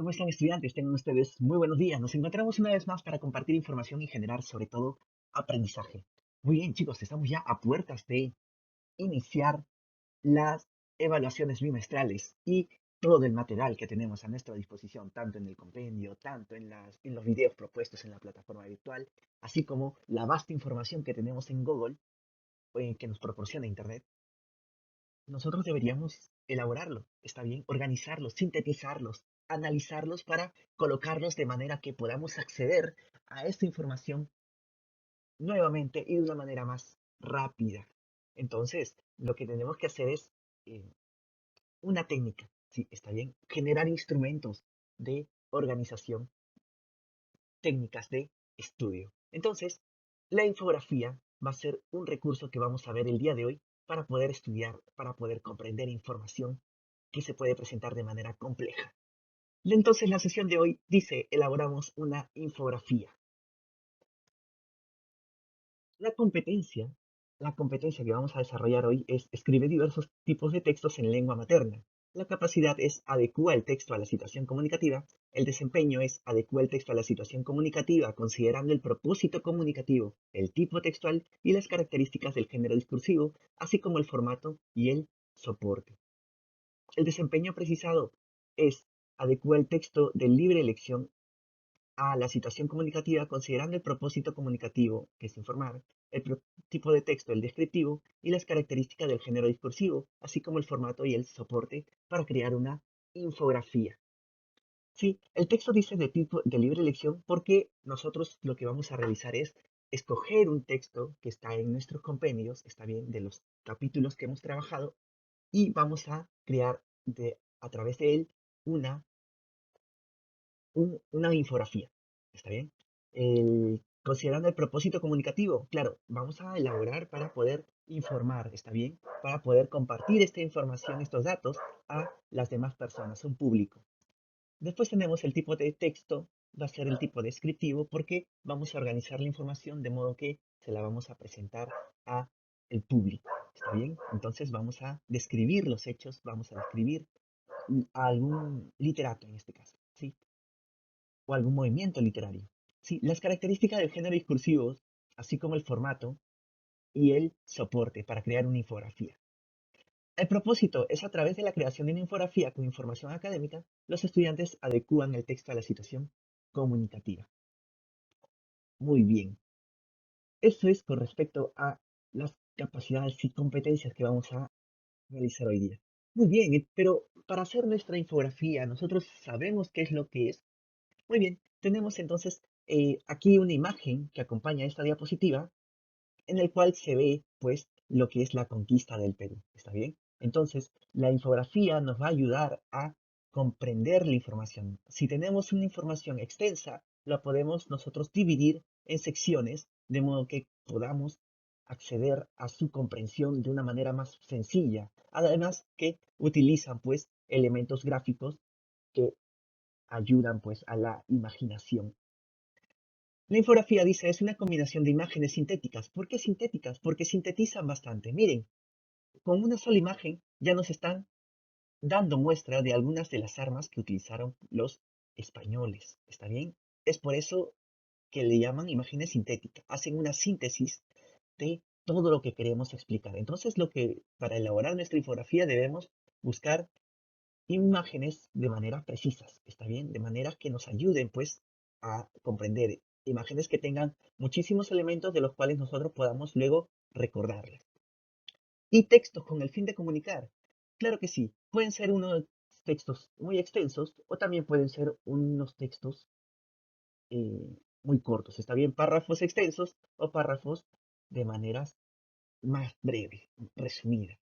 ¿Cómo están estudiantes? Tengan ustedes muy buenos días. Nos encontramos una vez más para compartir información y generar sobre todo aprendizaje. Muy bien, chicos, estamos ya a puertas de iniciar las evaluaciones bimestrales y todo el material que tenemos a nuestra disposición, tanto en el compendio, tanto en los videos propuestos en la plataforma virtual, así como la vasta información que tenemos en Google, que nos proporciona Internet. Nosotros deberíamos elaborarlo, ¿está bien? Organizarlos, sintetizarlos, analizarlos para colocarlos de manera que podamos acceder a esta información nuevamente y de una manera más rápida. Entonces, lo que tenemos que hacer es eh, una técnica, ¿sí? ¿Está bien? Generar instrumentos de organización, técnicas de estudio. Entonces, la infografía va a ser un recurso que vamos a ver el día de hoy para poder estudiar, para poder comprender información que se puede presentar de manera compleja. Entonces, la sesión de hoy dice, elaboramos una infografía. La competencia, la competencia que vamos a desarrollar hoy es escribe diversos tipos de textos en lengua materna. La capacidad es adecua el texto a la situación comunicativa. El desempeño es adecua el texto a la situación comunicativa considerando el propósito comunicativo, el tipo textual y las características del género discursivo, así como el formato y el soporte. El desempeño precisado es adecua el texto de libre elección a la situación comunicativa considerando el propósito comunicativo, que es informar, el tipo de texto, el descriptivo, y las características del género discursivo, así como el formato y el soporte para crear una infografía. Sí, el texto dice de tipo de libre elección porque nosotros lo que vamos a realizar es escoger un texto que está en nuestros compendios, está bien, de los capítulos que hemos trabajado, y vamos a crear a través de él una una infografía. ¿Está bien? Considerando el propósito comunicativo, claro, vamos a elaborar para poder informar, ¿está bien? Para poder compartir esta información, estos datos a las demás personas, un público. Después tenemos el tipo de texto, va a ser el tipo descriptivo porque vamos a organizar la información de modo que se la vamos a presentar a el público, ¿está bien? Entonces vamos a describir los hechos, vamos a describir a algún literato en este caso, ¿sí? O algún movimiento literario. Sí, las características del género discursivo, así como el formato y el soporte para crear una infografía. El propósito es a través de la creación de una infografía con información académica, los estudiantes adecúan el texto a la situación comunicativa. Muy bien. Eso es con respecto a las capacidades y competencias que vamos a realizar hoy día. Muy bien, pero para hacer nuestra infografía, nosotros sabemos qué es lo que es. Muy bien, tenemos entonces aquí una imagen que acompaña esta diapositiva en el cual se ve pues lo que es la conquista del Perú, ¿está bien? Entonces, la infografía nos va a ayudar a comprender la información. Si tenemos una información extensa, la podemos nosotros dividir en secciones de modo que podamos acceder a su comprensión de una manera más sencilla. Además que utilizan pues elementos gráficos que ayudan pues a la imaginación. La infografía dice es una combinación de imágenes sintéticas. ¿Por qué sintéticas? Porque sintetizan bastante. Miren, con una sola imagen ya nos están dando muestra de algunas de las armas que utilizaron los españoles. ¿Está bien? Es por eso que le llaman imágenes sintéticas. Hacen una síntesis de todo lo que queremos explicar. Entonces, para elaborar nuestra infografía debemos buscar imágenes de manera precisas, ¿está bien? De manera que nos ayuden, pues, a comprender imágenes que tengan muchísimos elementos de los cuales nosotros podamos luego recordarlas. Y textos con el fin de comunicar. Claro que sí, pueden ser unos textos muy extensos o también pueden ser unos textos muy cortos, ¿está bien? Párrafos extensos o párrafos de maneras más breves, resumidas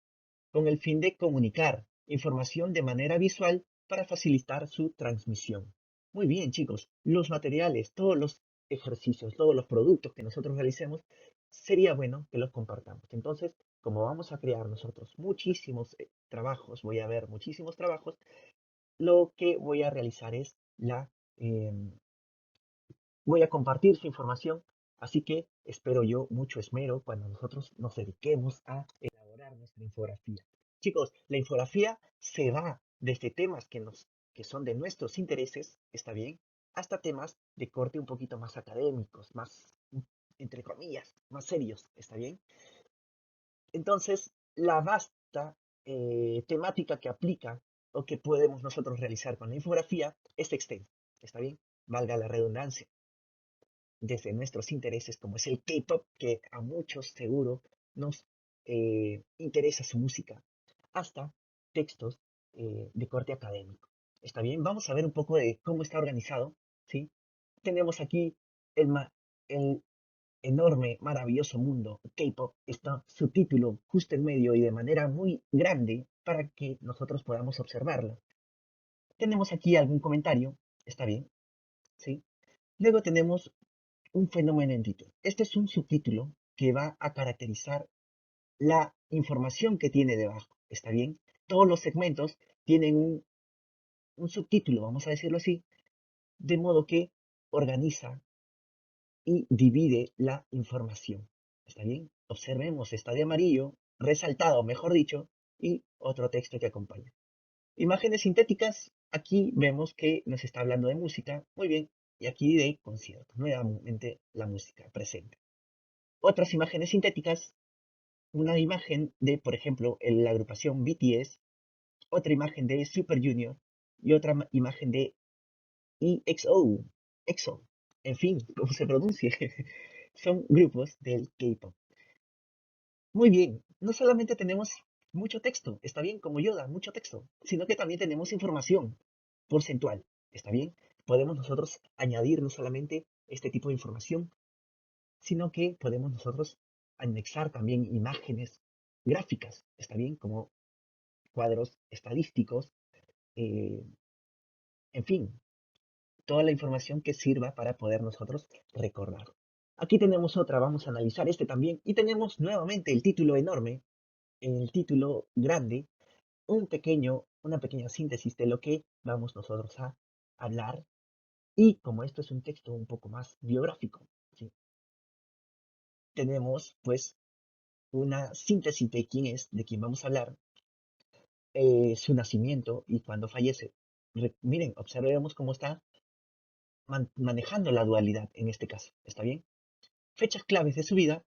con el fin de comunicar información de manera visual para facilitar su transmisión. Muy bien, chicos, los materiales, todos los ejercicios, todos los productos que nosotros realicemos, sería bueno que los compartamos. Entonces, como vamos a crear nosotros muchísimos trabajos, voy a ver muchísimos trabajos, lo que voy a realizar es voy a compartir su información, así que espero yo mucho esmero cuando nosotros nos dediquemos a elaborar nuestra infografía. Chicos, la infografía se va desde temas que nos que son de nuestros intereses, ¿está bien? Hasta temas de corte un poquito más académicos, más, entre comillas, más serios, ¿está bien? Entonces, la vasta temática que aplica o que podemos nosotros realizar con la infografía es extensa, ¿está bien? Valga la redundancia, desde nuestros intereses, como es el K-pop, que a muchos seguro nos interesa su música, hasta textos de corte académico. ¿Está bien? Vamos a ver un poco de cómo está organizado, ¿sí? Tenemos aquí el, el enorme, maravilloso mundo K-pop, está subtítulo justo en medio y de manera muy grande para que nosotros podamos observarlo. Tenemos aquí algún comentario, está bien, ¿sí? Luego tenemos un fenómeno en título. Este es un subtítulo que va a caracterizar la información que tiene debajo, ¿está bien? Todos los segmentos tienen un subtítulo, vamos a decirlo así, de modo que organiza y divide la información. ¿Está bien? Observemos, está de amarillo, resaltado, mejor dicho, y otro texto que acompaña. Imágenes sintéticas, aquí vemos que nos está hablando de música, muy bien, y aquí de conciertos, nuevamente la música presente. Otras imágenes sintéticas, una imagen de, por ejemplo, la agrupación BTS, otra imagen de Super Junior y otra imagen de EXO, EXO, en fin, como se pronuncie, son grupos del K-pop. Muy bien, no solamente tenemos mucho texto, está bien, como Yoda, mucho texto, sino que también tenemos información porcentual, está bien. Podemos nosotros añadir no solamente este tipo de información, sino que podemos nosotros anexar también imágenes gráficas, está bien, como cuadros estadísticos, eh, en fin, toda la información que sirva para poder nosotros recordar. Aquí tenemos otra, vamos a analizar este también, y tenemos nuevamente el título enorme, el título grande, una pequeña síntesis de lo que vamos nosotros a hablar, y como esto es un texto un poco más biográfico, ¿sí? Tenemos pues una síntesis de quién es, de quién vamos a hablar, su nacimiento y cuando fallece. Miren, observemos cómo está manejando la dualidad en este caso, ¿está bien? Fechas claves de su vida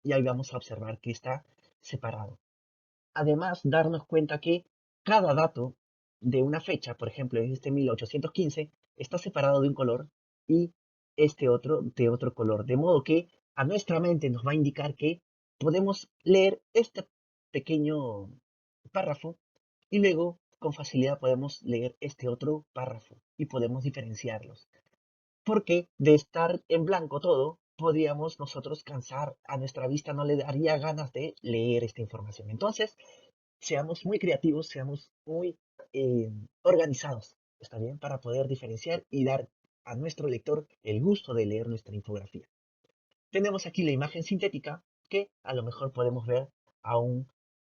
y ahí vamos a observar que está separado. Además, darnos cuenta que cada dato de una fecha, por ejemplo, en este 1815, está separado de un color y este otro de otro color. De modo que a nuestra mente nos va a indicar que podemos leer este pequeño párrafo y luego con facilidad podemos leer este otro párrafo y podemos diferenciarlos. Porque de estar en blanco todo, podríamos nosotros cansar, a nuestra vista no le daría ganas de leer esta información. Entonces, seamos muy creativos, seamos muy organizados, ¿está bien? Para poder diferenciar y dar a nuestro lector el gusto de leer nuestra infografía. Tenemos aquí la imagen sintética que a lo mejor podemos ver a un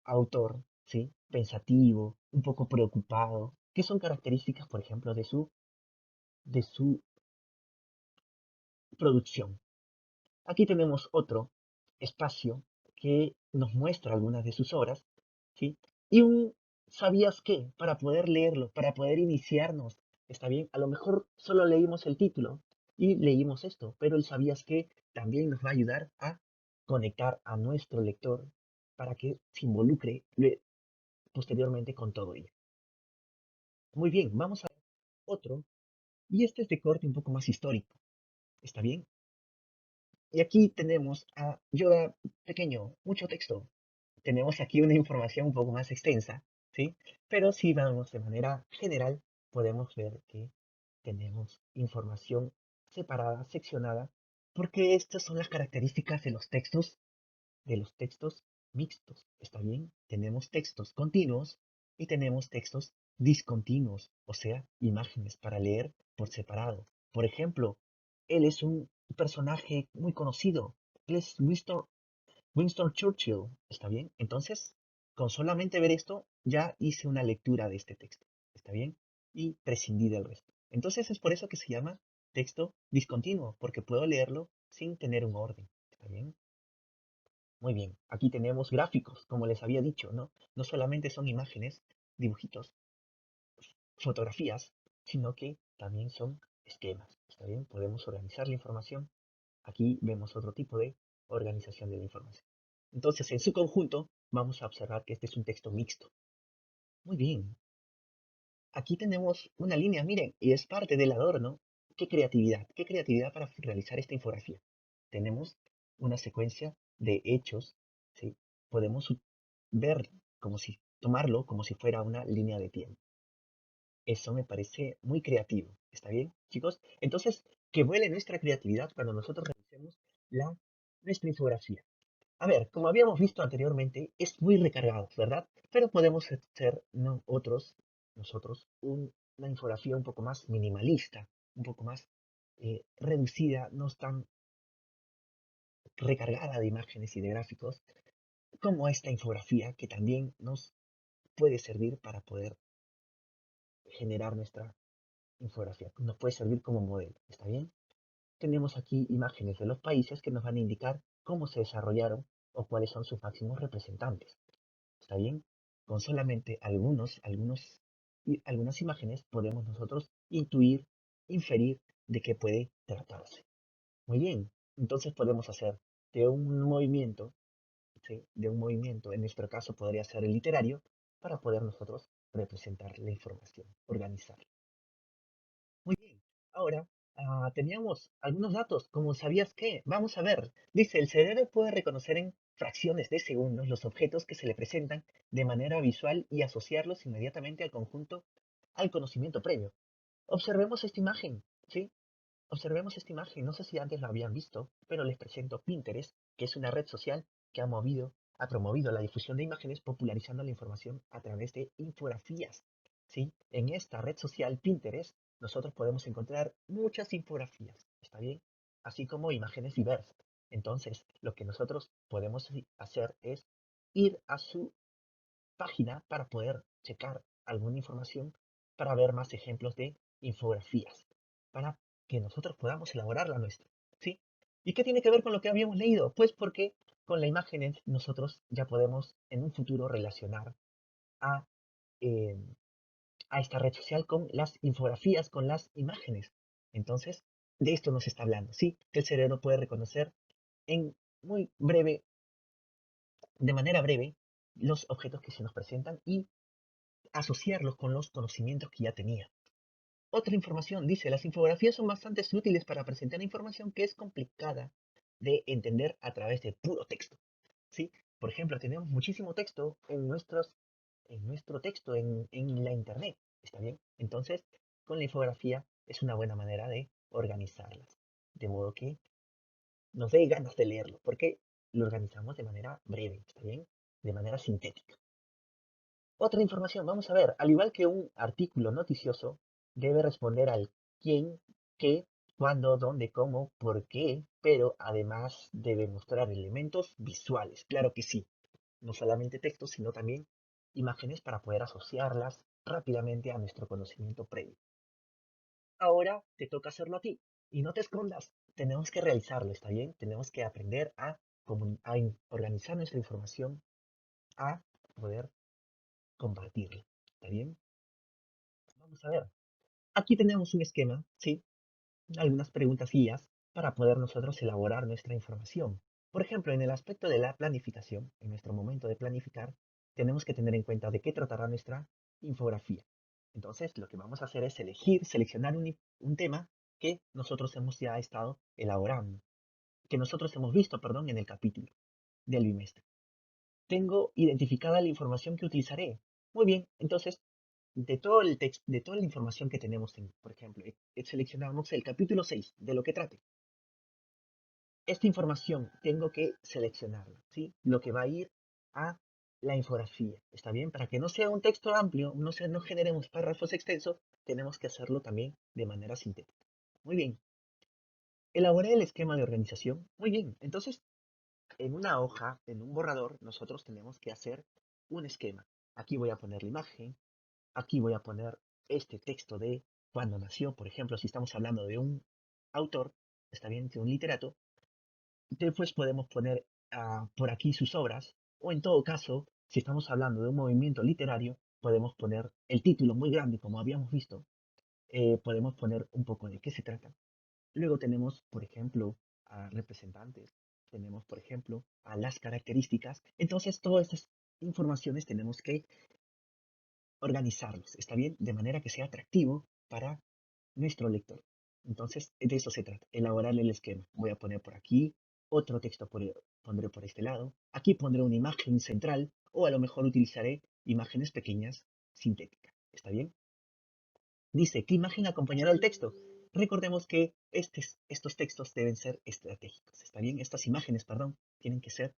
autor, ¿sí? Pensativo, un poco preocupado, que son características, por ejemplo, de su producción. Aquí tenemos otro espacio que nos muestra algunas de sus obras, ¿sí? Y un ¿sabías qué? Para poder leerlo, para poder iniciarnos, ¿está bien? A lo mejor solo leímos el título y leímos esto, pero el ¿sabías qué? También nos va a ayudar a conectar a nuestro lector para que se involucre posteriormente con todo ello. Muy bien, vamos a ver otro, y este es de corte un poco más histórico, ¿está bien? Y aquí tenemos a Yoda pequeño, mucho texto. Tenemos aquí una información un poco más extensa, ¿sí? Pero si vamos de manera general, podemos ver que tenemos información separada, seccionada, porque estas son las características de los textos mixtos, ¿está bien? Tenemos textos continuos y tenemos textos discontinuos, o sea, imágenes para leer por separado. Por ejemplo, él es un personaje muy conocido, él es Winston Churchill, ¿está bien? Entonces, con solamente ver esto, ya hice una lectura de este texto, ¿está bien? Y prescindí del resto. Entonces es por eso que se llama texto discontinuo, porque puedo leerlo sin tener un orden, ¿está bien? Muy bien, aquí tenemos gráficos, como les había dicho, ¿no? No solamente son imágenes, dibujitos, fotografías, sino que también son esquemas. ¿Está bien? Podemos organizar la información. Aquí vemos otro tipo de organización de la información. Entonces, en su conjunto, vamos a observar que este es un texto mixto. Muy bien. Aquí tenemos una línea, miren, y es parte del adorno. Qué creatividad para realizar esta infografía. Tenemos una secuencia de hechos, ¿sí? Podemos ver como si, tomarlo como si fuera una línea de tiempo. Eso me parece muy creativo. ¿Está bien, chicos? Entonces, que vuele nuestra creatividad cuando nosotros realicemos nuestra infografía. A ver, como habíamos visto anteriormente, es muy recargado, ¿verdad? Pero podemos hacer nosotros, una infografía un poco más minimalista, un poco más reducida, no tan recargada de imágenes y de gráficos, como esta infografía que también nos puede servir para poder generar nuestra infografía. Nos puede servir como modelo, ¿está bien? Tenemos aquí imágenes de los países que nos van a indicar cómo se desarrollaron o cuáles son sus máximos representantes. ¿Está bien? Con solamente algunas imágenes podemos nosotros inferir de qué puede tratarse. Muy bien, entonces podemos hacer de un movimiento, ¿sí? De un movimiento, en nuestro caso podría ser el literario, para poder nosotros representar la información, organizar. Muy bien, ahora teníamos algunos datos, como sabías que, vamos a ver, dice, el cerebro puede reconocer en fracciones de segundos los objetos que se le presentan de manera visual y asociarlos inmediatamente al conjunto, al conocimiento previo. Observemos esta imagen, ¿sí? Observemos esta imagen, no sé si antes lo habían visto, pero les presento Pinterest, que es una red social que ha promovido la difusión de imágenes popularizando la información a través de infografías. ¿Sí? En esta red social Pinterest nosotros podemos encontrar muchas infografías, ¿está bien? Así como imágenes diversas. Entonces, lo que nosotros podemos hacer es ir a su página para poder checar alguna información, para ver más ejemplos de infografías, para que nosotros podamos elaborar la nuestra, ¿sí? ¿Y qué tiene que ver con lo que habíamos leído? Pues porque con la imagen nosotros ya podemos en un futuro relacionar a, eh, a esta red social con las infografías, con las imágenes. Entonces, de esto nos está hablando, ¿sí? Que el cerebro puede reconocer en muy breve, de manera breve, los objetos que se nos presentan y asociarlos con los conocimientos que ya tenía. Otra información dice, las infografías son bastante útiles para presentar información que es complicada de entender a través de puro texto. ¿Sí? Por ejemplo, tenemos muchísimo texto en nuestro texto en la internet. ¿Está bien? Entonces, con la infografía es una buena manera de organizarlas. De modo que nos dé ganas de leerlo, porque lo organizamos de manera breve, ¿está bien? De manera sintética. Otra información, vamos a ver, al igual que un artículo noticioso, debe responder al quién, qué, cuándo, dónde, cómo, por qué, pero además debe mostrar elementos visuales, claro que sí, no solamente texto, sino también imágenes para poder asociarlas rápidamente a nuestro conocimiento previo. Ahora te toca hacerlo a ti y no te escondas, tenemos que realizarlo, ¿está bien? Tenemos que aprender organizar nuestra información, a poder compartirla, ¿está bien? Vamos a ver. Aquí tenemos un esquema, ¿sí? Algunas preguntas guías para poder nosotros elaborar nuestra información. Por ejemplo, en el aspecto de la planificación, en nuestro momento de planificar, tenemos que tener en cuenta de qué tratará nuestra infografía. Entonces, lo que vamos a hacer es seleccionar un tema que nosotros hemos ya estado elaborando, que nosotros hemos visto, perdón, en el capítulo del bimestre. Tengo identificada la información que utilizaré. Muy bien, entonces de todo el texto, de toda la información que tenemos, por ejemplo, seleccionamos el capítulo 6 de lo que trate. Esta información tengo que seleccionarla, ¿sí? Lo que va a ir a la infografía, ¿está bien? Para que no sea un texto amplio, no generemos párrafos extensos, tenemos que hacerlo también de manera sintética. Muy bien. Elaboré el esquema de organización. Muy bien. Entonces, en una hoja, en un borrador, nosotros tenemos que hacer un esquema. Aquí voy a poner la imagen, aquí voy a poner este texto de cuando nació, por ejemplo, si estamos hablando de un autor, está bien, de un literato, después podemos poner por aquí sus obras, o en todo caso, si estamos hablando de un movimiento literario, podemos poner el título muy grande, como habíamos visto, podemos poner un poco de qué se trata. Luego tenemos, por ejemplo, a representantes, tenemos, por ejemplo, a las características. Entonces, todas estas informaciones tenemos que organizarlos, ¿está bien? De manera que sea atractivo para nuestro lector. Entonces, de eso se trata, elaborar el esquema. Voy a poner por aquí, otro texto pondré por este lado, aquí pondré una imagen central o a lo mejor utilizaré imágenes pequeñas sintéticas, ¿está bien? Dice, ¿qué imagen acompañará el texto? Recordemos que estos textos deben ser estratégicos, ¿está bien? Estas imágenes, perdón, tienen que ser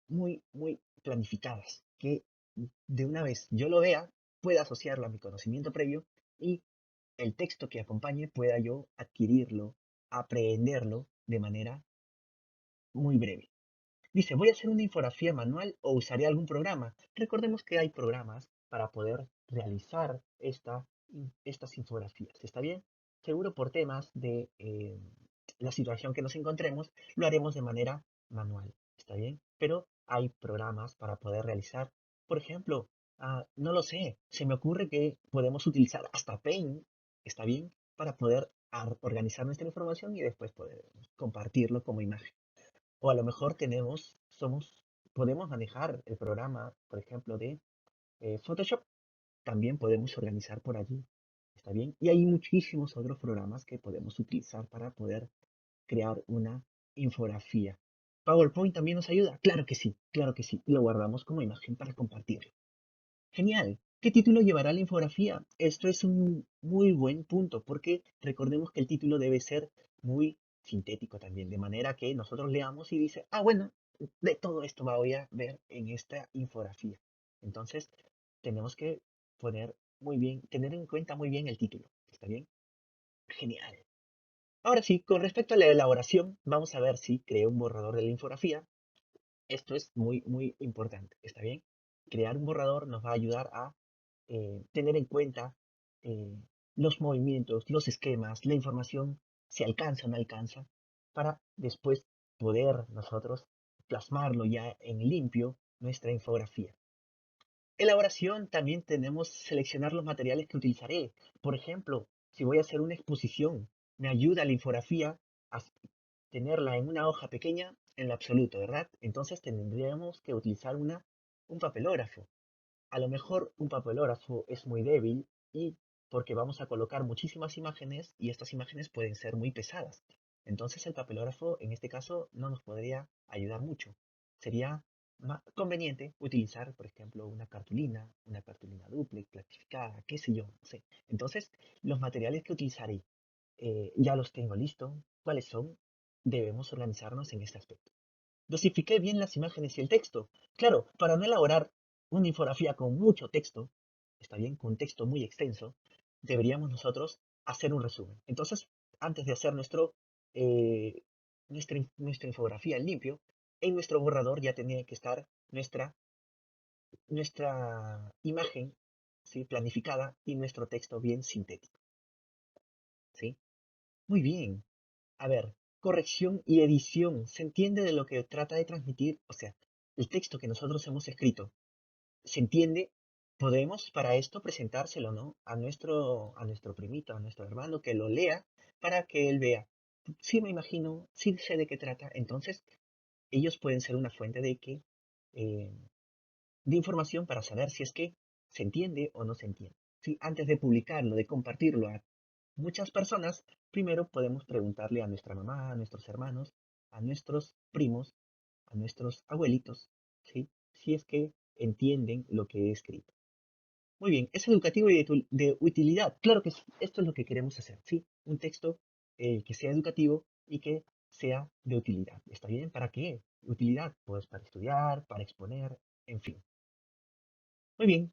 muy planificadas, que de una vez yo lo vea, pueda asociarlo a mi conocimiento previo y el texto que acompañe pueda yo adquirirlo, aprenderlo de manera muy breve. Dice, ¿voy a hacer una infografía manual o usaré algún programa? Recordemos que hay programas para poder realizar estas infografías. ¿Está bien? Seguro por temas de la situación que nos encontremos, lo haremos de manera manual. ¿Está bien? Pero hay programas para poder realizar, por ejemplo, no lo sé, se me ocurre que podemos utilizar hasta Paint, ¿está bien? Para poder organizar nuestra información y después poder compartirlo como imagen. O a lo mejor podemos manejar el programa, por ejemplo, de Photoshop. También podemos organizar por allí. ¿Está bien? Y hay muchísimos otros programas que podemos utilizar para poder crear una infografía. ¿PowerPoint también nos ayuda? Claro que sí, claro que sí. Y lo guardamos como imagen para compartirlo. Genial. ¿Qué título llevará la infografía? Esto es un muy buen punto porque recordemos que el título debe ser muy sintético también, de manera que nosotros leamos y dice, bueno, de todo esto voy a ver en esta infografía. Entonces, tenemos que poner muy bien, tener en cuenta muy bien el título. ¿Está bien? Genial. Ahora sí, con respecto a la elaboración, vamos a ver si creo un borrador de la infografía. Esto es muy importante. ¿Está bien? Crear un borrador nos va a ayudar a tener en cuenta eh, los movimientos, los esquemas, la información, si alcanza o no alcanza, para después poder nosotros plasmarlo ya en limpio nuestra infografía. Elaboración, también tenemos seleccionar los materiales que utilizaré. Por ejemplo, si voy a hacer una exposición, me ayuda la infografía a tenerla en una hoja pequeña en lo absoluto, ¿verdad? Entonces tendríamos que utilizar un papelógrafo. A lo mejor un papelógrafo es muy débil y porque vamos a colocar muchísimas imágenes y estas imágenes pueden ser muy pesadas. Entonces el papelógrafo en este caso no nos podría ayudar mucho. Sería más conveniente utilizar, por ejemplo, una cartulina dúplex, plastificada, qué sé yo, no sé. Entonces, los materiales que utilizaré ya los tengo listos. ¿Cuáles son? Debemos organizarnos en este aspecto. Dosifiqué bien las imágenes y el texto. Claro, para no elaborar una infografía con mucho texto, está bien, con texto muy extenso, deberíamos nosotros hacer un resumen. Entonces, antes de hacer nuestra infografía en limpio, en nuestro borrador ya tenía que estar nuestra imagen, ¿sí?, planificada y nuestro texto bien sintético. ¿Sí? Muy bien. A ver, corrección y edición. ¿Se entiende de lo que trata de transmitir? O sea, el texto que nosotros hemos escrito, ¿se entiende? Podemos para esto presentárselo, ¿no? A nuestro primito, a nuestro hermano, que lo lea para que él vea. Sí me imagino, sí sé de qué trata. Entonces, ellos pueden ser una fuente eh, de información para saber si es que se entiende o no se entiende. Sí, antes de publicarlo, de compartirlo a muchas personas, primero podemos preguntarle a nuestra mamá, a nuestros hermanos, a nuestros primos, a nuestros abuelitos, ¿sí?, si es que entienden lo que he escrito. Muy bien, es educativo y de utilidad. Claro que esto es lo que queremos hacer, ¿sí? Un texto que sea educativo y que sea de utilidad. ¿Está bien? ¿Para qué? Utilidad, pues para estudiar, para exponer, en fin. Muy bien,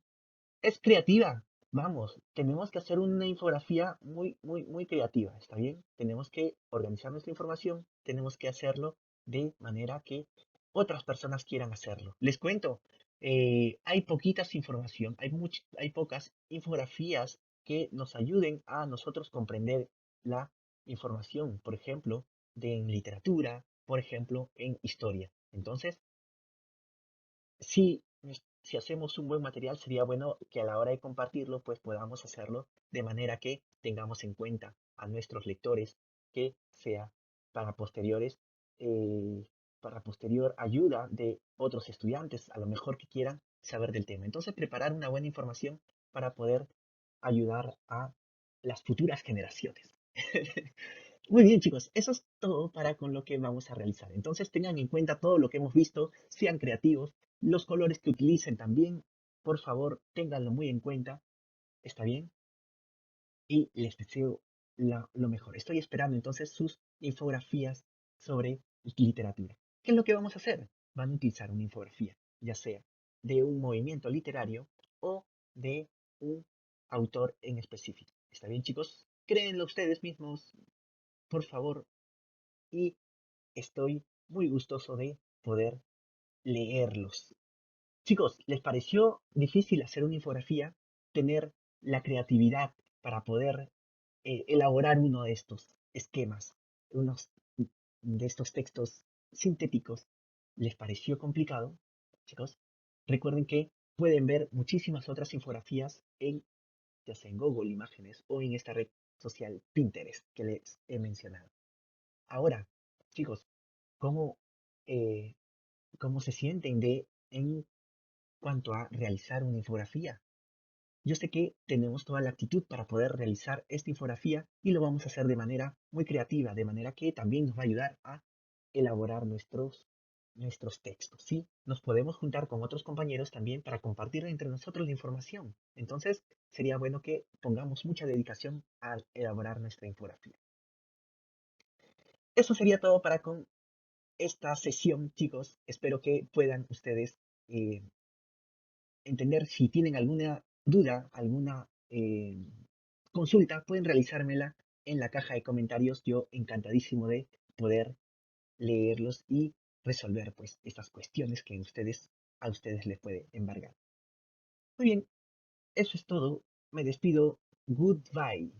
es creativa. Vamos, tenemos que hacer una infografía muy creativa, ¿está bien? Tenemos que organizar nuestra información, tenemos que hacerlo de manera que otras personas quieran hacerlo. Les cuento, hay poquitas información, hay pocas infografías que nos ayuden a nosotros comprender la información, por ejemplo, en literatura, por ejemplo, en historia. Entonces, si si hacemos un buen material, sería bueno que a la hora de compartirlo, pues podamos hacerlo de manera que tengamos en cuenta a nuestros lectores, que sea para posteriores, eh, para posterior ayuda de otros estudiantes, a lo mejor que quieran saber del tema. Entonces, preparar una buena información para poder ayudar a las futuras generaciones. Muy bien, chicos, eso es todo para con lo que vamos a realizar. Entonces tengan en cuenta todo lo que hemos visto, sean creativos, los colores que utilicen también, por favor, ténganlo muy en cuenta, ¿está bien? Y les deseo lo mejor. Estoy esperando entonces sus infografías sobre literatura. ¿Qué es lo que vamos a hacer? Van a utilizar una infografía, ya sea de un movimiento literario o de un autor en específico. ¿Está bien, chicos? Créenlo ustedes mismos, por favor, y estoy muy gustoso de poder leerlos. Chicos, ¿les pareció difícil hacer una infografía? Tener la creatividad para poder elaborar uno de estos esquemas, unos de estos textos sintéticos. ¿Les pareció complicado, chicos? Recuerden que pueden ver muchísimas otras infografías en, ya sea en Google Imágenes o en esta red social Pinterest que les he mencionado. Ahora, chicos, ¿cómo, eh, cómo se sienten en cuanto a realizar una infografía? Yo sé que tenemos toda la actitud para poder realizar esta infografía y lo vamos a hacer de manera muy creativa, de manera que también nos va a ayudar a elaborar nuestros textos, ¿sí? Nos podemos juntar con otros compañeros también para compartir entre nosotros la información. Entonces, sería bueno que pongamos mucha dedicación al elaborar nuestra infografía. Eso sería todo para con esta sesión, chicos. Espero que puedan ustedes eh, entender. Si tienen alguna duda, alguna consulta, pueden realizármela en la caja de comentarios. Yo encantadísimo de poder leerlos y resolver pues estas cuestiones que a ustedes les puede embargar. Muy bien, eso es todo. Me despido. Goodbye.